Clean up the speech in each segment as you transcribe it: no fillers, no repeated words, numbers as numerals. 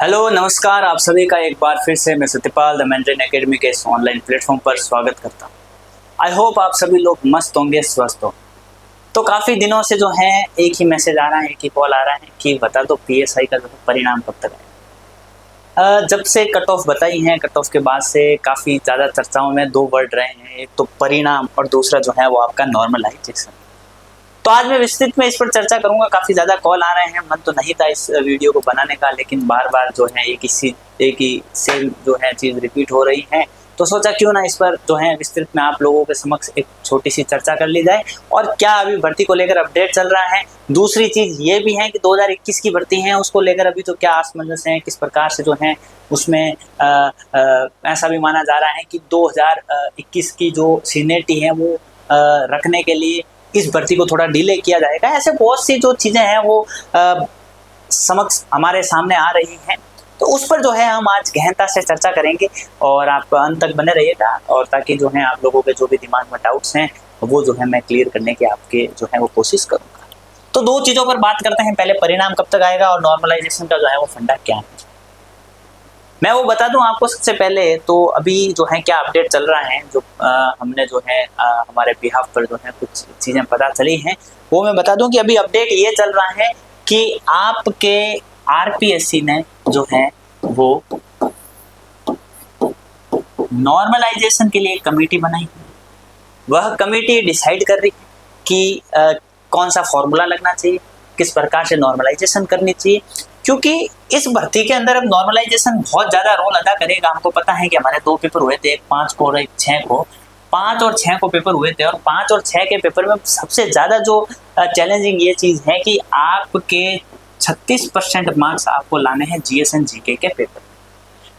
Hello नमस्कार, आप सभी का एक बार फिर से मैं सत्यपाल द मैंड्रेन एकेडमी के इस ऑनलाइन प्लेटफॉर्म पर स्वागत करता हूँ। आई होप आप सभी लोग मस्त होंगे, स्वस्थ हो। तो काफ़ी दिनों से जो है एक ही मैसेज आ रहा है, एक ही कॉल आ रहा है कि बता दो पीएसआई का जो है परिणाम कब तक आएगा। जब से कट ऑफ बताई है, कट ऑफ के बाद से काफ़ी ज़्यादा चर्चाओं में दो वर्ड रहे हैं, एक तो परिणाम और दूसरा जो है वो आपका नॉर्मलाइजेशन। तो आज मैं विस्तृत में इस पर चर्चा करूंगा। काफी ज्यादा कॉल आ रहे हैं, मन तो नहीं था इस वीडियो को बनाने का, लेकिन बार बार जो है एक ही सेम जो है चीज रिपीट हो रही है, तो सोचा क्यों ना इस पर जो है विस्तृत में आप लोगों के समक्ष एक छोटी सी चर्चा कर ली जाए और क्या अभी भर्ती को लेकर अपडेट चल रहा है। दूसरी चीज ये भी है कि 2021 की भर्ती है, उसको लेकर अभी तो क्या असमंजस है, किस प्रकार से जो है उसमें ऐसा भी माना जा रहा है कि 2021 की जो सीनियरिटी है वो रखने के लिए इस भर्ती को थोड़ा डिले किया जाएगा। ऐसे बहुत सी जो चीजें हैं वो समक्ष हमारे सामने आ रही हैं, तो उस पर जो है हम आज गहनता से चर्चा करेंगे और आप अंत तक बने रहिएगा, और ताकि जो है आप लोगों के जो भी दिमाग में डाउट्स हैं वो जो है मैं क्लियर करने की आपके जो है वो कोशिश करूंगा। तो दो चीजों पर बात करते हैं, पहले परिणाम कब तक आएगा और नॉर्मलाइजेशन का जो है वो फंडा क्या है। मैं वो बता दूं आपको सबसे पहले, तो अभी जो है क्या अपडेट चल रहा है, जो हमने जो है हमारे बिहाफ पर जो है कुछ चीज़ें पता चली हैं, वो मैं बता दूं कि अभी अपडेट ये चल रहा है कि आपके आरपीएससी ने जो है वो नॉर्मलाइजेशन के लिए एक कमेटी बनाई है। वह कमेटी डिसाइड कर रही है कि कौन सा फॉर्मूला लगना चाहिए, किस प्रकार से नॉर्मलाइजेशन करनी चाहिए, क्योंकि इस भर्ती के अंदर अब नॉर्मलाइजेशन बहुत ज्यादा रोल अदा करेगा। हमको पता है कि हमारे दो पेपर हुए थे, एक 5 को और एक 6 को। 5 और 6 को पेपर हुए थे और 5 और 6 के पेपर में सबसे ज्यादा जो चैलेंजिंग ये चीज है कि आपके 36% मार्क्स आपको लाने हैं जीएस एंड जीके के पेपर।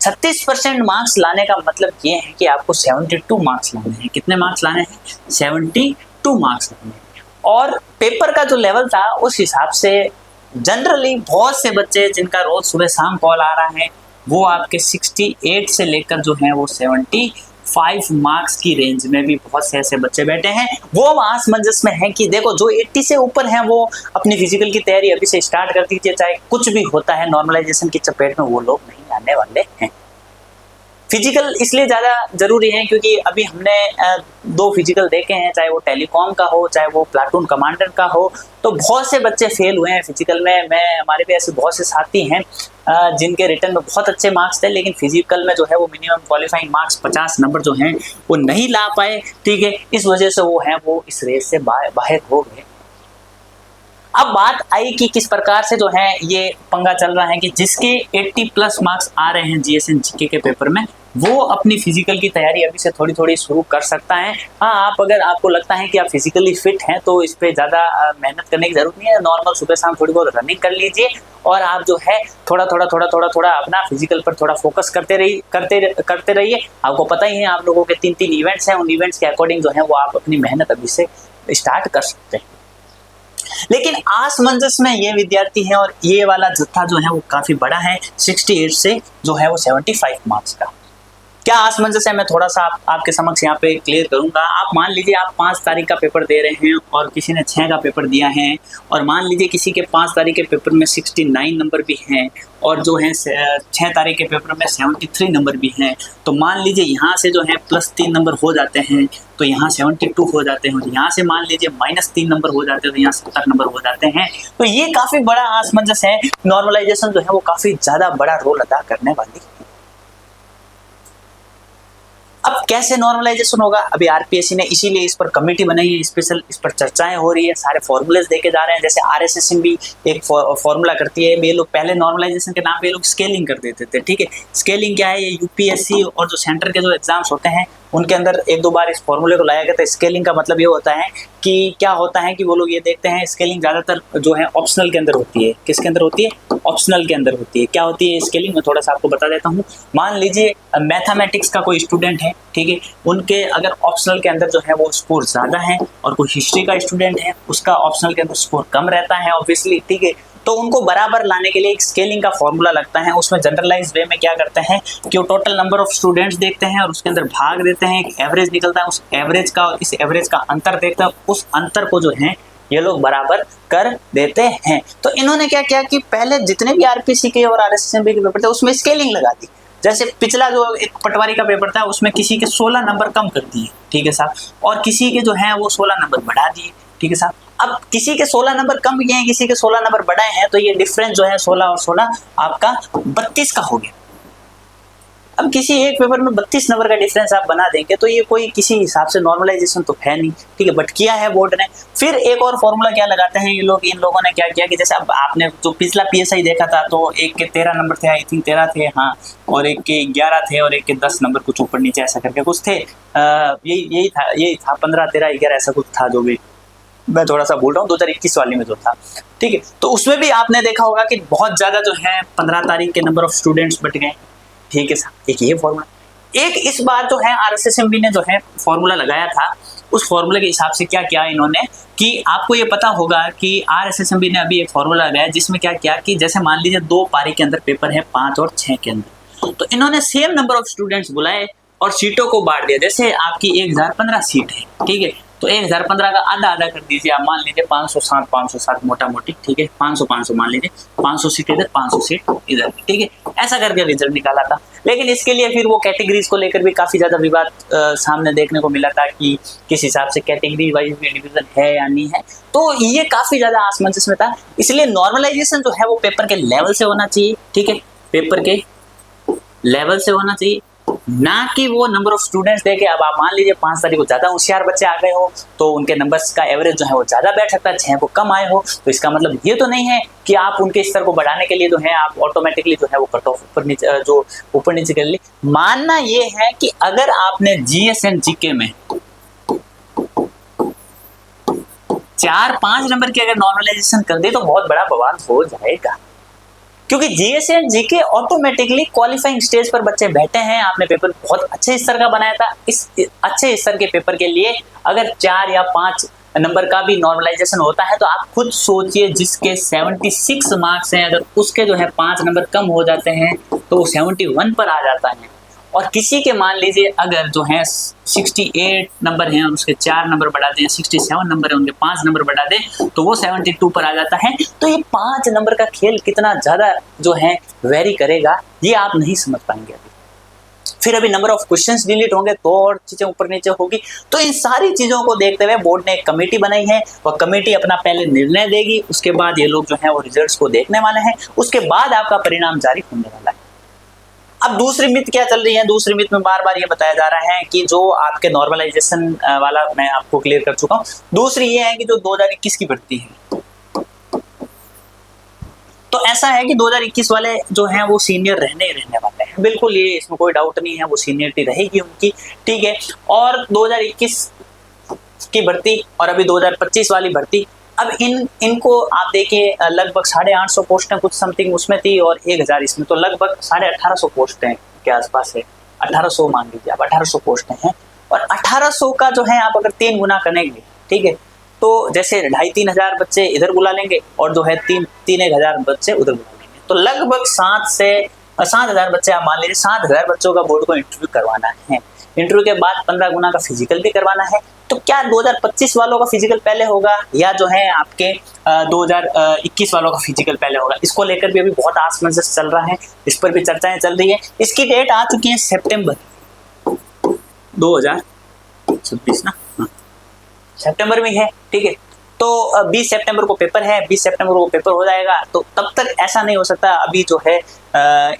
36% मार्क्स लाने का मतलब ये है कि आपको 72 मार्क्स लाने हैं। कितने मार्क्स लाने हैं? 72 मार्क्स लाने हैं। और पेपर का जो लेवल था उस हिसाब से जनरली बहुत से बच्चे जिनका रोज सुबह शाम कॉल आ रहा है वो आपके 68 से लेकर जो है वो 75 मार्क्स की रेंज में भी बहुत से ऐसे बच्चे बैठे हैं। वो असमंजस में है कि देखो जो 80 से ऊपर हैं वो अपनी फिजिकल की तैयारी अभी से स्टार्ट कर दीजिए, चाहे कुछ भी होता है, नॉर्मलाइजेशन की चपेट में वो लोग नहीं आने वाले हैं। फिजिकल इसलिए ज़्यादा ज़रूरी है क्योंकि अभी हमने 2 फिजिकल देखे हैं, चाहे वो टेलीकॉम का हो चाहे वो प्लाटून कमांडर का हो, तो बहुत से बच्चे फेल हुए हैं फिजिकल में। हमारे भी ऐसे बहुत से साथी हैं जिनके रिटर्न में बहुत अच्छे मार्क्स थे, लेकिन फिजिकल में जो है वो मिनिमम क्वालिफाइंग मार्क्स 50 नंबर जो हैं वो नहीं ला पाए। ठीक है, इस वजह से वो इस रेस से बाहर हो गए। अब बात आई कि किस प्रकार से जो है ये पंगा चल रहा है कि जिसके 80+ मार्क्स आ रहे हैं जीएस एंड जीके के पेपर में, वो अपनी फिजिकल की तैयारी अभी से थोड़ी थोड़ी शुरू कर सकता है। हाँ, अगर आपको लगता है कि आप फिजिकली फिट हैं तो इस पे ज़्यादा मेहनत करने की जरूरत नहीं है। नॉर्मल सुबह शाम थोड़ी बहुत रनिंग कर लीजिए और आप जो है थोड़ा थोड़ा अपना फिजिकल पर थोड़ा फोकस करते रहिए। आपको पता ही है आप लोगों के 3 इवेंट्स हैं, उन इवेंट्स के अकॉर्डिंग जो है वो आप अपनी मेहनत अभी से स्टार्ट कर सकते हैं। लेकिन असमंजस में ये विद्यार्थी है और ये वाला जत्था जो है वो काफी बड़ा है, 68 से जो है वो 75 मार्क्स का। क्या असमंजस है मैं थोड़ा सा आपके समक्ष यहाँ पे क्लियर करूंगा। आप मान लीजिए आप 5 तारीख का पेपर दे रहे हैं और किसी ने 6 का पेपर दिया है, और मान लीजिए किसी के 5 तारीख के पेपर में 69 नंबर भी हैं और जो है 6 तारीख के पेपर में 73 नंबर भी हैं, तो मान लीजिए यहाँ से जो है +3 नंबर हो जाते हैं तो यहाँ 72 हो जाते हैं, यहाँ से मान लीजिए -3 नंबर हो जाते हैं तो यहाँ 70 नंबर हो जाते हैं। तो ये काफी बड़ा असमंजस है। नॉर्मलाइजेशन जो है वो काफी ज्यादा बड़ा रोल अदा करने वाली है। अब कैसे नॉर्मलाइजेशन होगा? अभी आरपीएससी ने इसीलिए इस पर कमेटी बनाई है, स्पेशल इस पर चर्चाएं हो रही है, सारे फॉर्मूलेस देके जा रहे हैं। जैसे आरएसएस भी एक फॉर्मूला करती है। ये लोग पहले नॉर्मलाइजेशन के नाम पे ये लोग स्केलिंग कर देते थे। ठीक है, स्केलिंग क्या है? ये यूपीएससी और जो सेंटर के जो एग्जाम्स होते हैं उनके अंदर 1-2 बार इस फॉर्मूले को लाया गया था। स्केलिंग का मतलब ये होता है कि क्या होता है कि वो लोग ये देखते हैं, स्केलिंग ज़्यादातर जो है ऑप्शनल के अंदर होती है। किसके अंदर होती है? ऑप्शनल के अंदर होती है। क्या होती है स्केलिंग? मैं थोड़ा सा आपको बता देता हूँ। मान लीजिए मैथमेटिक्स का कोई स्टूडेंट है, ठीक है, उनके अगर ऑप्शनल के अंदर जो है वो स्कोर ज़्यादा है और कोई हिस्ट्री का स्टूडेंट है उसका ऑप्शनल के अंदर स्कोर कम रहता है ऑब्वियसली। ठीक है, तो उनको बराबर लाने के लिए एक स्केलिंग का फॉर्मूला लगता है। उसमें जनरलाइज वे में क्या करते हैं कि वो टोटल नंबर ऑफ स्टूडेंट्स देखते हैं और उसके अंदर भाग देते हैं, एक एवरेज निकलता है, उस एवरेज का और इस एवरेज का अंतर देखते हैं, उस अंतर को जो है ये लोग बराबर कर देते हैं। तो इन्होंने क्या किया कि पहले जितने भी आरपीसी के और आरएसएसबी के पेपर थे उसमें स्केलिंग लगा दी। जैसे पिछला जो एक पटवारी का पेपर था उसमें किसी के 16 नंबर कम कर दिए, ठीक है साहब, और किसी के जो है वो 16 नंबर बढ़ा दिए, ठीक है साहब। अब किसी के 16 नंबर कम किए हैं, किसी के 16 नंबर बढ़ाए हैं, तो ये डिफरेंस जो है 16 और 16 आपका 32 का हो गया। अब किसी एक पेपर में 32 नंबर का डिफरेंस आप बना देंगे तो ये कोई किसी हिसाब से नॉर्मलाइजेशन तो है नहीं, ठीक है, बट किया है बोर्ड ने। फिर एक और फॉर्मूला क्या लगाते हैं ये लोग, इन लोगों ने क्या किया कि जैसे अब आपने जो पिछला पीएसआई देखा था तो एक के 13 नंबर थे, आई थिंक 13 थे, हाँ, और एक के 11 थे और एक के 10 नंबर कुछ ऊपर नीचे ऐसा करके कुछ थे, यही था 15 13 11 ऐसा कुछ था, जो भी मैं थोड़ा सा बोल रहा हूँ 2021 वाली में जो था, ठीक है। तो उसमें भी आपने देखा होगा कि बहुत ज्यादा जो है 15 तारीख के नंबर ऑफ स्टूडेंट्स बट गए, ठीक है साहब। एक ये फॉर्मूला, एक इस बार जो है आरएसएसएमबी ने जो है फॉर्मूला लगाया था, उस फॉर्मूले के हिसाब से क्या किया इन्होंने कि आपको ये पता होगा कि आरएसएसएमबी ने अभी एक फॉर्मूला लगाया जिसमें क्या किया कि जैसे मान लीजिए 2 पारी के अंदर पेपर है 5 और 6 के अंदर, तो इन्होंने सेम नंबर ऑफ स्टूडेंट्स बुलाए और सीटों को बांट दिया। जैसे आपकी 1015 सीट है, ठीक है, तो 1015 का आधा आधा कर दीजिए, आप मान लीजिए 507 मोटा मोटी, ठीक है, 500 मान लीजिए, 500 सीट इधर 500 सीट इधर, ठीक है, ऐसा करके रिजल्ट निकाला था। लेकिन इसके लिए फिर वो कैटेगरीज को लेकर भी काफी ज्यादा विवाद सामने देखने को मिला था कि किस हिसाब से कैटेगरी वाइज डिवीजन है या नहीं है, तो ये काफी ज्यादा असमंजस में था। इसलिए नॉर्मलाइजेशन जो है वो पेपर के लेवल से होना चाहिए, ठीक है, पेपर के लेवल से होना चाहिए, ना कि वो नंबर ऑफ स्टूडेंट्स देके। अब आप मान लीजिए 5 तारीख को ज्यादा होशियार बच्चे आ गए हो तो उनके नंबर्स का एवरेज जो है वो ज्यादा बैठ सकता है, 6 को कम आए हो तो इसका मतलब ये तो नहीं है कि आप उनके स्तर को बढ़ाने के लिए जो है आप ऑटोमेटिकली जो है वो कट ऑफ ऊपर नीचे जो ऊपर नीचे कर ली। मानना ये है कि अगर आपने जीएस एंड जीके में 4-5 नंबर की अगर नॉर्मलाइजेशन कर दी तो बहुत बड़ा बवाल हो जाएगा, क्योंकि GS and GK automatically qualifying stage पर बच्चे बैठे हैं। आपने पेपर बहुत अच्छे स्तर का बनाया था, इस अच्छे स्तर के पेपर के लिए अगर 4 या 5 नंबर का भी नॉर्मलाइजेशन होता है तो आप खुद सोचिए, जिसके 76 मार्क्स हैं अगर उसके जो है 5 नंबर कम हो जाते हैं तो वो 71 पर आ जाता है, और किसी के मान लीजिए अगर जो है 68 नंबर हैं और उसके 4 नंबर बढ़ा दें, 67 नंबर है उनके 5 नंबर बढ़ा दें तो वो 72 पर आ जाता है। तो ये 5 नंबर का खेल कितना ज्यादा जो है वेरी करेगा ये आप नहीं समझ पाएंगे अभी। फिर अभी नंबर ऑफ क्वेश्चंस डिलीट होंगे तो और चीजें ऊपर नीचे होगी। तो इन सारी चीजों को देखते हुए बोर्ड ने एक कमेटी बनाई है, वह कमेटी अपना पहले निर्णय देगी, उसके बाद ये लोग जो है वो रिजल्ट्स को देखने वाले हैं, उसके बाद आपका परिणाम जारी होने वाला है। अब दूसरी मिथ क्या चल रही है, दूसरी मिथ में बार बार ये बताया जा रहा है कि जो आपके नॉर्मलाइजेशन वाला मैं आपको क्लियर कर चुका हूं। दूसरी ये है कि जो 2021 की भर्ती है, तो ऐसा है कि 2021 वाले जो हैं वो सीनियर रहने वाले हैं, बिल्कुल ये इसमें कोई डाउट नहीं है, वो सीनियरिटी रहेगी उनकी, ठीक है। और 2021 की भर्ती और अभी 2025 वाली भर्ती, अब इनको आप देखिए लगभग 850 पोस्टें कुछ समथिंग उसमें थी और 1000 इसमें, तो लगभग 1850 पोस्टें के आसपास है, 1800 मान लीजिए आप, 1800 पोस्टें हैं और 1800 का जो है आप अगर 3 गुना करेंगे, ठीक है, तो जैसे 2500-3000 हजार बच्चे इधर बुला लेंगे और जो है 3-1000 बच्चे उधर बुला लेंगे, तो लगभग 7,000 बच्चे आप मान लीजिए, 7,000 बच्चों का बोर्ड को इंटरव्यू करवाना है। इंटरव्यू के बाद 15 गुना का फिजिकल भी करवाना है। तो क्या 2025 वालों का फिजिकल पहले होगा या जो है आपके 2021 वालों का फिजिकल पहले होगा, इसको लेकर भी अभी बहुत असमंजस चल रहा है, इस पर भी चर्चाएं चल रही है। इसकी डेट आ चुकी है सितंबर 2026 ना, सितंबर में है, ठीक है। तो 20 सितंबर को पेपर है, 20 सितंबर को पेपर हो जाएगा, तो तब तक ऐसा नहीं हो सकता, अभी जो है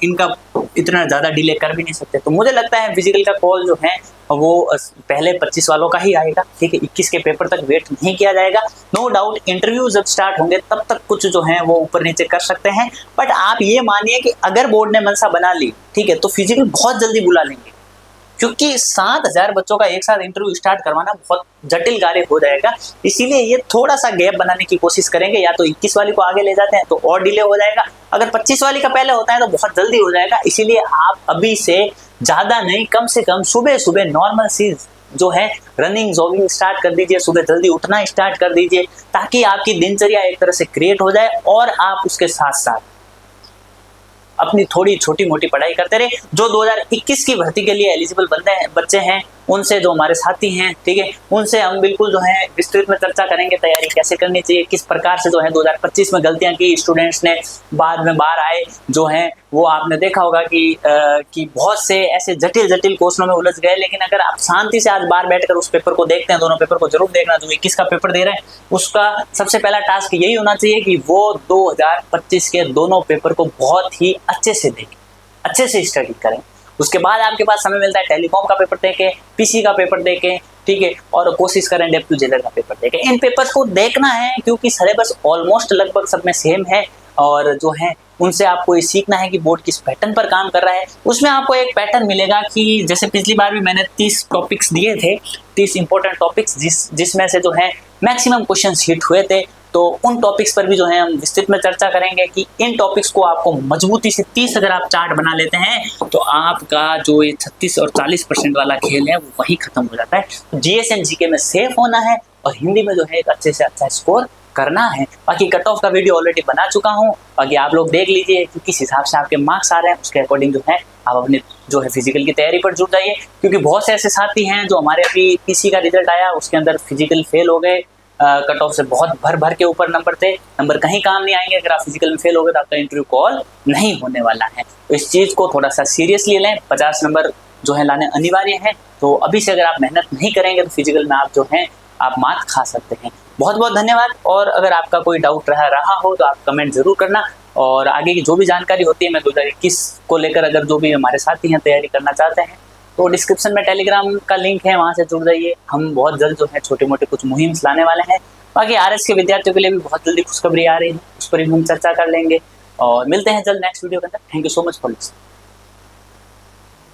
इनका इतना ज़्यादा डिले कर भी नहीं सकते। तो मुझे लगता है फिजिकल का कॉल जो है वो पहले 25 वालों का ही आएगा, ठीक है, 21 के पेपर तक वेट नहीं किया जाएगा। नो डाउट इंटरव्यू जब स्टार्ट होंगे तब तक कुछ जो है वो ऊपर नीचे कर सकते हैं, बट आप ये मानिए कि अगर बोर्ड ने मनसा बना ली, ठीक है, तो फिजिकल बहुत जल्दी बुला लेंगे, क्योंकि 7,000 बच्चों का एक साथ इंटरव्यू स्टार्ट करवाना बहुत जटिल कार्य हो जाएगा। इसीलिए ये थोड़ा सा गैप बनाने की कोशिश करेंगे, या तो 21 वाली को आगे ले जाते हैं तो और डिले हो जाएगा, अगर 25 वाली का पहले होता है तो बहुत जल्दी हो जाएगा। इसीलिए आप अभी से ज्यादा नहीं, कम से कम सुबह सुबह नॉर्मल सी जो है रनिंग जॉगिंग स्टार्ट कर दीजिए, सुबह जल्दी उठना स्टार्ट कर दीजिए, ताकि आपकी दिनचर्या एक तरह से क्रिएट हो जाए और आप उसके साथ साथ अपनी थोड़ी छोटी मोटी पढ़ाई करते रहे। जो 2021 की भर्ती के लिए एलिजिबल बच्चे हैं उनसे जो हमारे साथी हैं, ठीक है, उनसे हम बिल्कुल जो है विस्तृत में चर्चा करेंगे, तैयारी कैसे करनी चाहिए, किस प्रकार से जो है 2025 में गलतियां की स्टूडेंट्स ने, बाद में बाहर आए जो हैं वो आपने देखा होगा कि बहुत से ऐसे जटिल जटिल क्वेश्चनों में उलझ गए। लेकिन अगर आप शांति से आज बाहर बैठकर उस पेपर को देखते हैं, दोनों पेपर को जरूर देखना, जो 21 का पेपर दे रहे हैं उसका सबसे पहला टास्क यही होना चाहिए कि वो 2025 के दोनों पेपर को बहुत ही अच्छे से देखें, अच्छे से स्टडी करें। उसके बाद आपके पास समय मिलता है टेलीकॉम का पेपर देखें, पीसी का पेपर देखें, ठीक है, और कोशिश करें डेप्थ टू जेलर का पेपर देखें। इन पेपर्स को देखना है क्योंकि सिलेबस ऑलमोस्ट लगभग सब में सेम है, और जो है उनसे आपको ये सीखना है कि बोर्ड किस पैटर्न पर काम कर रहा है। उसमें आपको एक पैटर्न मिलेगा कि जैसे पिछली बार भी मैंने 30 टॉपिक्स दिए थे, 30 इंपॉर्टेंट टॉपिक्स, जिसमें से जो है मैक्सिमम क्वेश्चंस हिट हुए थे। तो उन टॉपिक्स पर भी जो है हम विस्तृत में चर्चा करेंगे कि इन टॉपिक्स को आपको मजबूती से 30 अगर आप चार्ट बना लेते हैं तो आपका जो ये 36 और 40% वाला खेल है वो वहीं खत्म हो जाता है। तो जीएस एंड जीके में सेफ होना है और हिंदी में जो है एक अच्छे से अच्छा स्कोर करना है। बाकी कट ऑफ का वीडियो ऑलरेडी बना चुका हूँ, बाकी आप लोग देख लीजिए कि किस हिसाब से आपके मार्क्स आ रहे हैं, उसके अकॉर्डिंग जो है आप अपने जो है फिजिकल की तैयारी पर जुट जाइए। क्योंकि बहुत से ऐसे साथी हैं जो हमारे अभी पीसी का रिजल्ट आया उसके अंदर फिजिकल फेल हो गए, कट ऑफ से बहुत भर के ऊपर नंबर थे, नंबर कहीं काम नहीं आएंगे। अगर आप फिजिकल में फेल हो गए तो आपका इंटरव्यू कॉल नहीं होने वाला है। तो इस चीज़ को थोड़ा सा सीरियसली लें, 50 नंबर जो है लाने अनिवार्य है। तो अभी से अगर आप मेहनत नहीं करेंगे तो फिजिकल में आप जो हैं आप मात खा सकते हैं। बहुत बहुत धन्यवाद। और अगर आपका कोई डाउट रहा हो तो आप कमेंट जरूर करना, और आगे की जो भी जानकारी होती है मैं 2021 को लेकर अगर जो भी हमारे साथी हैं तैयारी करना चाहते हैं तो डिस्क्रिप्शन में टेलीग्राम का लिंक है, वहाँ से जुड़ जाइए। हम बहुत जल्द जो है छोटे मोटे कुछ मुहिम लाने वाले हैं। बाकी आरएस के विद्यार्थियों के लिए भी बहुत जल्दी खुशखबरी आ रही है, उस पर भी हम चर्चा कर लेंगे और मिलते हैं जल्द नेक्स्ट वीडियो के अंदर। Thank you so much for listening.